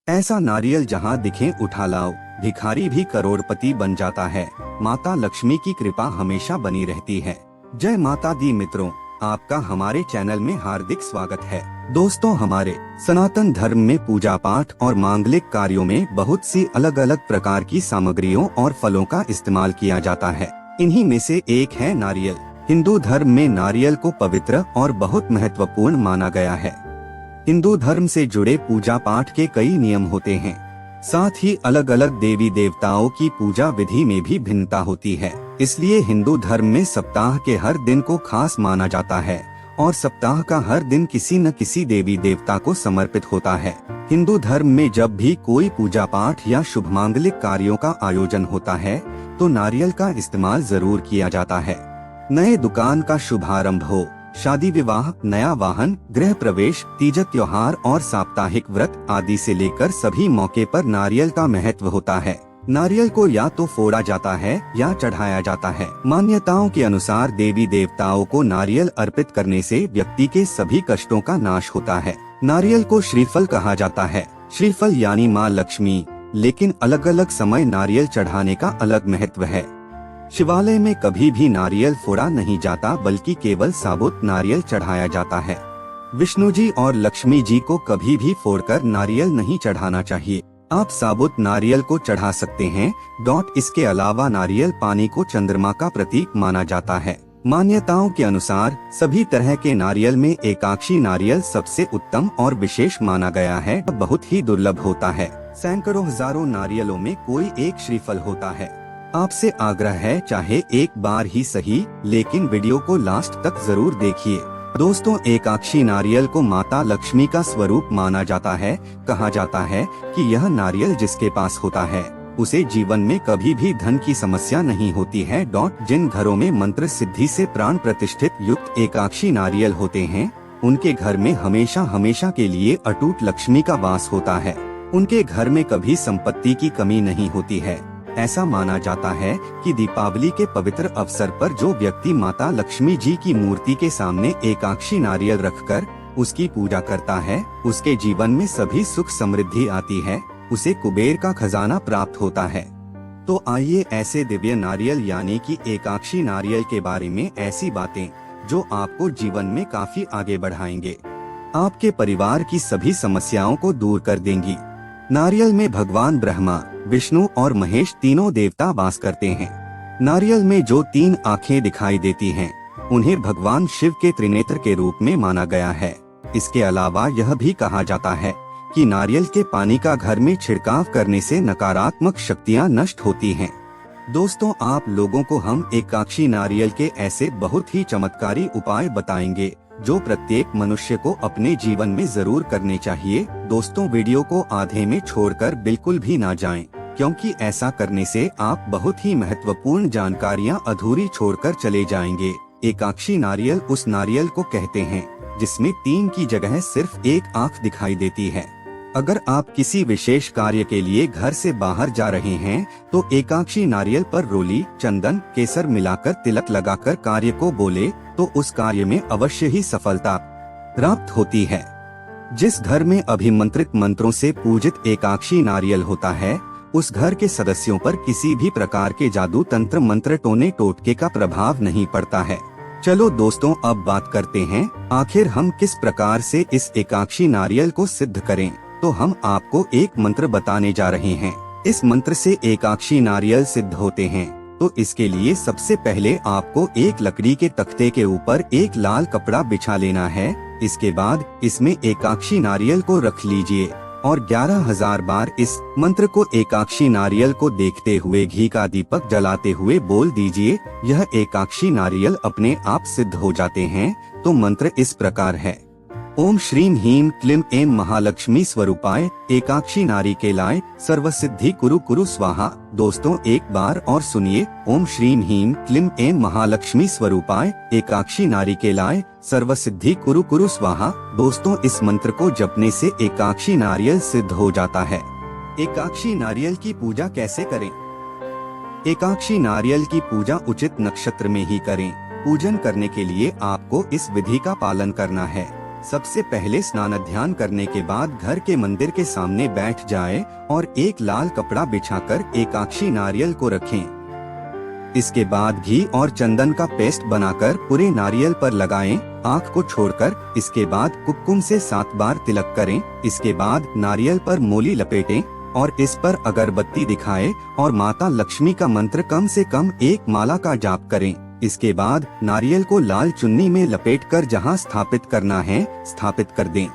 ऐसा नारियल जहाँ दिखे उठा लाओ, भिखारी भी करोड़पति बन जाता है। माता लक्ष्मी की कृपा हमेशा बनी रहती है। जय माता दी मित्रों, आपका हमारे चैनल में हार्दिक स्वागत है। दोस्तों, हमारे सनातन धर्म में पूजा पाठ और मांगलिक कार्यों में बहुत सी अलग अलग प्रकार की सामग्रियों और फलों का इस्तेमाल किया जाता है। इन्हीं में से एक है नारियल। हिंदू धर्म में नारियल को पवित्र और बहुत महत्वपूर्ण माना गया है। हिंदू धर्म से जुड़े पूजा पाठ के कई नियम होते हैं। साथ ही अलग अलग देवी देवताओं की पूजा विधि में भी भिन्नता होती है। इसलिए हिंदू धर्म में सप्ताह के हर दिन को खास माना जाता है और सप्ताह का हर दिन किसी न किसी देवी देवता को समर्पित होता है। हिंदू धर्म में जब भी कोई पूजा पाठ या शुभ मांगलिक कार्यों का आयोजन होता है तो नारियल का इस्तेमाल जरूर किया जाता है। नए दुकान का शुभारंभ हो, शादी विवाह, नया वाहन, गृह प्रवेश, तीज त्योहार और साप्ताहिक व्रत आदि से लेकर सभी मौके पर नारियल का महत्व होता है। नारियल को या तो फोड़ा जाता है या चढ़ाया जाता है। मान्यताओं के अनुसार देवी देवताओं को नारियल अर्पित करने से व्यक्ति के सभी कष्टों का नाश होता है। नारियल को श्रीफल कहा जाता है। श्रीफल यानी माँ लक्ष्मी, लेकिन अलग अलग समय नारियल चढ़ाने का अलग महत्व है। शिवालय में कभी भी नारियल फोड़ा नहीं जाता, बल्कि केवल साबुत नारियल चढ़ाया जाता है। विष्णु जी और लक्ष्मी जी को कभी भी फोड़कर नारियल नहीं चढ़ाना चाहिए। आप साबुत नारियल को चढ़ा सकते हैं। इसके अलावा नारियल पानी को चंद्रमा का प्रतीक माना जाता है। मान्यताओं के अनुसार सभी तरह के नारियल में एकाक्षी नारियल सबसे उत्तम और विशेष माना गया है। बहुत ही दुर्लभ होता है। सैकड़ों हजारों नारियलों में कोई एक श्रीफल होता है। आपसे आग्रह है, चाहे एक बार ही सही, लेकिन वीडियो को लास्ट तक जरूर देखिए। दोस्तों, एकाक्षी नारियल को माता लक्ष्मी का स्वरूप माना जाता है। कहा जाता है कि यह नारियल जिसके पास होता है उसे जीवन में कभी भी धन की समस्या नहीं होती है। जिन घरों में मंत्र सिद्धि से प्राण प्रतिष्ठित युक्त एकाक्षी नारियल होते हैं, उनके घर में हमेशा हमेशा के लिए अटूट लक्ष्मी का वास होता है। उनके घर में कभी संपत्ति की कमी नहीं होती है। ऐसा माना जाता है कि दीपावली के पवित्र अवसर पर जो व्यक्ति माता लक्ष्मी जी की मूर्ति के सामने एकाक्षी नारियल रखकर उसकी पूजा करता है, उसके जीवन में सभी सुख समृद्धि आती है, उसे कुबेर का खजाना प्राप्त होता है। तो आइए ऐसे दिव्य नारियल यानी कि एकाक्षी नारियल के बारे में ऐसी बातें जो आपको जीवन में काफी आगे बढ़ाएंगे, आपके परिवार की सभी समस्याओं को दूर कर देंगी। नारियल में भगवान ब्रह्मा, विष्णु और महेश तीनों देवता वास करते हैं। नारियल में जो 3 आँखें दिखाई देती हैं, उन्हें भगवान शिव के त्रिनेत्र के रूप में माना गया है। इसके अलावा यह भी कहा जाता है कि नारियल के पानी का घर में छिड़काव करने से नकारात्मक शक्तियां नष्ट होती हैं। दोस्तों, आप लोगों को हम एकाक्षी नारियल के ऐसे बहुत ही चमत्कारी उपाय बताएंगे जो प्रत्येक मनुष्य को अपने जीवन में जरूर करने चाहिए। दोस्तों, वीडियो को आधे में छोड़कर बिल्कुल भी ना जाएं, क्योंकि ऐसा करने से आप बहुत ही महत्वपूर्ण जानकारियां अधूरी छोड़कर चले जाएंगे। एकाक्षी नारियल उस नारियल को कहते हैं जिसमें 3 की जगह सिर्फ एक आँख दिखाई देती है। अगर आप किसी विशेष कार्य के लिए घर से बाहर जा रहे हैं तो एकाक्षी नारियल पर रोली, चंदन, केसर मिलाकर तिलक लगाकर कार्य को बोले तो उस कार्य में अवश्य ही सफलता प्राप्त होती है। जिस घर में अभिमंत्रित मंत्रों से पूजित एकाक्षी नारियल होता है, उस घर के सदस्यों पर किसी भी प्रकार के जादू, तंत्र, मंत्र, टोने टोटके का प्रभाव नहीं पड़ता है। चलो दोस्तों, अब बात करते हैं आखिर हम किस प्रकार से इस एकाक्षी नारियल को सिद्ध करें। तो हम आपको एक मंत्र बताने जा रहे हैं। इस मंत्र से एकाक्षी नारियल सिद्ध होते हैं। तो इसके लिए सबसे पहले आपको एक लकड़ी के तख्ते के ऊपर एक लाल कपड़ा बिछा लेना है। इसके बाद इसमें एकाक्षी नारियल को रख लीजिए और 11,000 बार इस मंत्र को एकाक्षी नारियल को देखते हुए घी का दीपक जलाते हुए बोल दीजिए। यह एकाक्षी नारियल अपने आप सिद्ध हो जाते हैं। तो मंत्र इस प्रकार है: ओम श्रीम ह्रीम क्लीम ऐं महालक्ष्मी स्वरूपाय एकाक्षी नारिकेलाय सर्वसिद्धि कुरु कुरु स्वाहा। दोस्तों, एक बार और सुनिए। ओम श्रीम ह्रीम क्लीम ऐं महालक्ष्मी स्वरूपाय एकाक्षी नारिकेलाय सर्वसिद्धि कुरु कुरु स्वाहा। दोस्तों, इस मंत्र को जपने से एकाक्षी नारियल सिद्ध हो जाता है। एकाक्षी नारियल की पूजा कैसे करें? एकाक्षी नारियल की पूजा उचित नक्षत्र में ही करें। पूजन करने के लिए आपको इस विधि का पालन करना है। सबसे पहले स्नान ध्यान करने के बाद घर के मंदिर के सामने बैठ जाए और एक लाल कपड़ा बिछाकर एकाक्षी नारियल को रखें। इसके बाद घी और चंदन का पेस्ट बनाकर पूरे नारियल पर लगाएं, आँख को छोड़कर। इसके बाद कुमकुम से 7 बार तिलक करें। इसके बाद नारियल पर मोली लपेटें और इस पर अगरबत्ती दिखाएं और माता लक्ष्मी का मंत्र कम से कम 1 माला का जाप करें। इसके बाद नारियल को लाल चुन्नी में लपेटकर जहां स्थापित करना है स्थापित कर दें।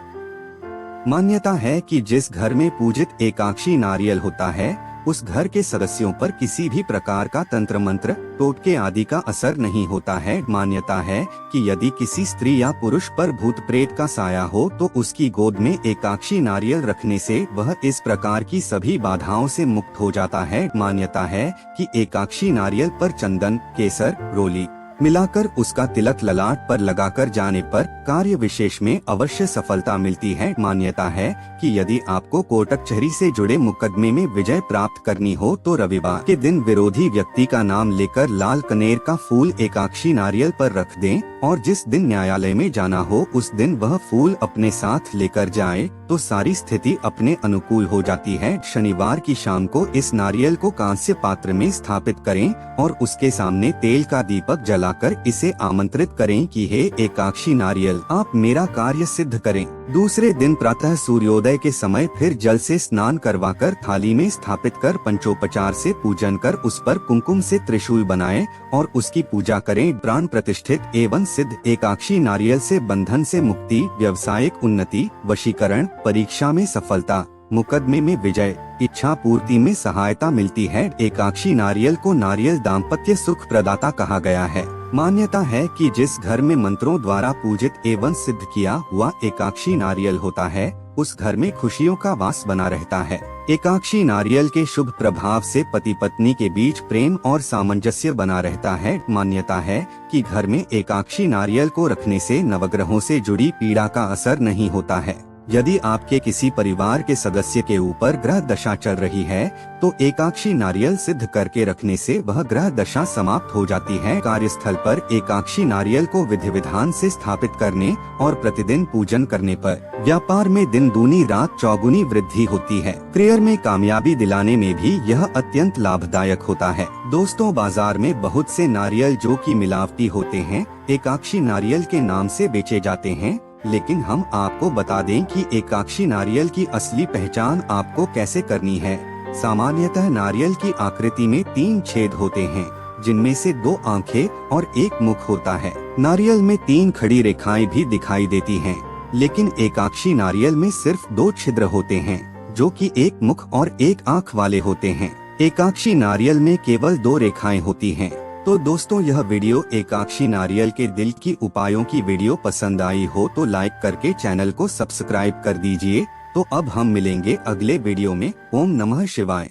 मान्यता है कि जिस घर में पूजित एकाक्षी नारियल होता है उस घर के सदस्यों पर किसी भी प्रकार का तंत्र मंत्र टोटके आदि का असर नहीं होता है। मान्यता है कि यदि किसी स्त्री या पुरुष पर भूत प्रेत का साया हो तो उसकी गोद में एकाक्षी नारियल रखने से वह इस प्रकार की सभी बाधाओं से मुक्त हो जाता है। मान्यता है कि एकाक्षी नारियल पर चंदन, केसर, रोली मिलाकर उसका तिलक ललाट पर लगाकर जाने पर कार्य विशेष में अवश्य सफलता मिलती है। मान्यता है कि यदि आपको कोर्ट कचहरी से जुड़े मुकदमे में विजय प्राप्त करनी हो तो रविवार के दिन विरोधी व्यक्ति का नाम लेकर लाल कनेर का फूल एकाक्षी नारियल पर रख दें और जिस दिन न्यायालय में जाना हो उस दिन वह फूल अपने साथ लेकर जाए तो सारी स्थिति अपने अनुकूल हो जाती है। शनिवार की शाम को इस नारियल को कांस्य पात्र में स्थापित करें और उसके सामने तेल का दीपक जलाकर इसे आमंत्रित करें कि हे एकाक्षी नारियल, आप मेरा कार्य सिद्ध करें। दूसरे दिन प्रातः सूर्योदय के समय फिर जल से स्नान करवाकर थाली में स्थापित कर पंचोपचार से पूजन कर उस पर कुमकुम से त्रिशूल बनाएं और उसकी पूजा करें। प्राण प्रतिष्ठित एवं सिद्ध एकाक्षी नारियल से बंधन से मुक्ति, व्यवसायिक उन्नति, वशीकरण, परीक्षा में सफलता, मुकदमे में विजय, इच्छा पूर्ति में सहायता मिलती है। एकाक्षी नारियल को नारियल दाम्पत्य सुख प्रदाता कहा गया है। मान्यता है कि जिस घर में मंत्रों द्वारा पूजित एवं सिद्ध किया हुआ एकाक्षी नारियल होता है उस घर में खुशियों का वास बना रहता है। एकाक्षी नारियल के शुभ प्रभाव से पति पत्नी के बीच प्रेम और सामंजस्य बना रहता है। मान्यता है कि घर में एकाक्षी नारियल को रखने से नवग्रहों से जुड़ी पीड़ा का असर नहीं होता है। यदि आपके किसी परिवार के सदस्य के ऊपर ग्रह दशा चल रही है तो एकाक्षी नारियल सिद्ध करके रखने से वह ग्रह दशा समाप्त हो जाती है। कार्यस्थल पर एकाक्षी नारियल को विधि विधान से स्थापित करने और प्रतिदिन पूजन करने पर व्यापार में दिन दूनी रात चौगुनी वृद्धि होती है। करियर में कामयाबी दिलाने में भी यह अत्यंत लाभदायक होता है। दोस्तों, बाजार में बहुत से नारियल जो कि मिलावटी होते हैं एकाक्षी नारियल के नाम से बेचे जाते हैं, लेकिन हम आपको बता दें कि एकाक्षी नारियल की असली पहचान आपको कैसे करनी है। सामान्यतः नारियल की आकृति में 3 छेद होते हैं जिनमें से 2 आंखें और 1 मुख होता है। नारियल में 3 खड़ी रेखाएं भी दिखाई देती हैं, लेकिन एकाक्षी नारियल में सिर्फ 2 छिद्र होते हैं जो कि 1 मुख और 1 आंख वाले होते हैं। एकाक्षी नारियल में केवल 2 रेखाएं होती हैं। तो दोस्तों, यह वीडियो एकाक्षी नारियल के दिल की उपायों की वीडियो पसंद आई हो तो लाइक करके चैनल को सब्सक्राइब कर दीजिए। तो अब हम मिलेंगे अगले वीडियो में। ओम नमः शिवाय।